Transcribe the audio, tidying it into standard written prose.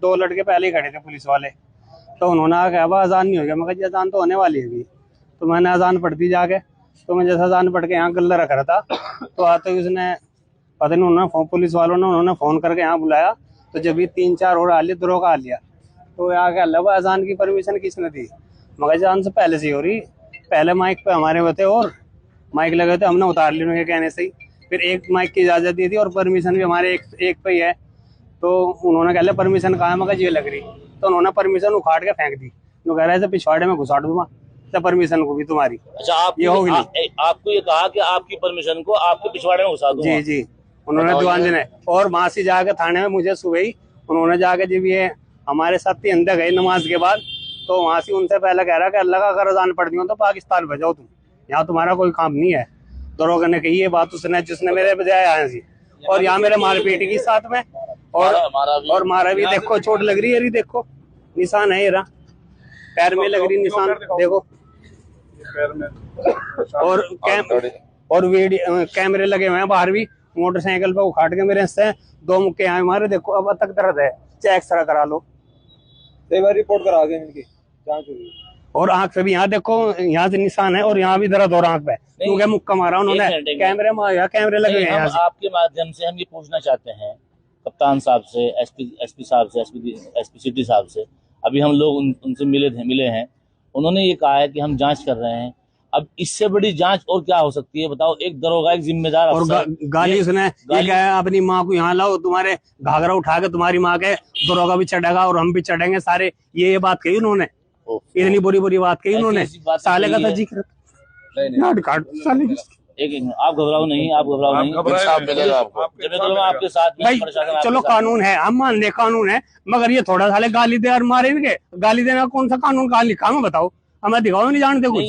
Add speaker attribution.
Speaker 1: दो लड़के पहले ही खड़े थे पुलिस वाले, तो उन्होंने कहा अब अजान नहीं हो गया। मैं कहा जी अजान तो होने वाली है अभी। तो मैंने अजान पढ़ दी जाके। तो मैं जैसा अजान पढ़ के यहाँ गल्ला रख रहा था, तो आते ही उसने पता नहीं उन्होंने पुलिस वालों ने उन्होंने फोन करके यहाँ बुलाया। तो जब ये 3-4 और आ लिया दरोगा आ लिया। तो यहाँ के अल्लाह अजान की परमिशन किसने दी? मगर अजान से पहले से ही हो रही। पहले माइक पे हमारे होते और माइक लगे थे, हमने उतार ली उनके कहने से ही। फिर एक माइक की इजाजत दी थी और परमिशन भी हमारे एक पे ही है। तो उन्होंने कह लिया परमिशन कहाँ है? मगर ये लग रही। तो उन्होंने परमिशन उखाड़ के फेंक दी। वो कह रहे थे पिछवाड़े में घुसाड़ दूंगा तो परमिशन को भी तुम्हारी।
Speaker 2: अच्छा, आप ये होगी आपको ये कहा कि आपकी परमिशन को आपके पिछवाड़े में घुसा दूंगा?
Speaker 1: जी जी, उन्होंने दीवान जी ने। और वहां से जाके थाने में मुझे सुबह ही उन्होंने जाके जब ये हमारे साथ ही अंदर गए नमाज के बाद, तो वहां से उनसे पहले कह रहा कि अल्लाह का अगर अजान पढ़ दी तो पाकिस्तान भेजाओ तुम, यहाँ तुम्हारा कोई काम नहीं है। दरोगा ने कही ये बात उसने जिसने मेरे बजाय आए सी। और यहाँ मेरे मारपीट की साथ में और मारा भी। देखो चोट लग रही है, देखो निशान है, ये रहा पैर में लग रही निशान देखो। और वीडियो कैमरे लगे हुए हैं बाहर भी। मोटरसाइकिल पे उखाड़ के मेरे से 2 मुक्के आए मारे। देखो अब तक दर्द है, चेक एक्सरा करा लो।
Speaker 3: रिपोर्ट करा के इनकी जांच हुई।
Speaker 1: और आंख से भी यहाँ देखो, यहाँ से निशान है और यहाँ भी दर्द हो रहा आंख पे क्योंकि मुक्का मारा उन्होंने। कैमरे में कैमरे लगे हैं।
Speaker 2: आपके माध्यम से हम ये पूछना चाहते हैं कप्तान साहब से, एसपी साहब से, एसपी सिटी साहब से। अभी हम लोग उनसे मिले हैं। उन्होंने ये कहा है कि हम जांच कर रहे हैं। अब इससे बड़ी जांच और क्या हो सकती है बताओ? एक दरोगा, एक जिम्मेदार
Speaker 1: और गाली उसने ये कहा अपनी माँ को यहाँ लाओ, तुम्हारे घाघरा उठा के तुम्हारी माँ के दरोगा भी चढ़ेगा और हम भी चढ़ेंगे सारे। ये बात कही उन्होंने, इतनी बुरी बात कही उन्होंने। साले का था जिक्र साले।
Speaker 2: एक आप घबराओ नहीं, आप घबराओ नहीं, आपके साथ
Speaker 1: भाई। चलो कानून है, हम मान ले कानून है, मगर ये थोड़ा साले गाली दे और मारेंगे। गाली देना कौन सा कानून कहाँ लिखा है बताओ? हमें दिखाओ, नहीं जानते कुछ।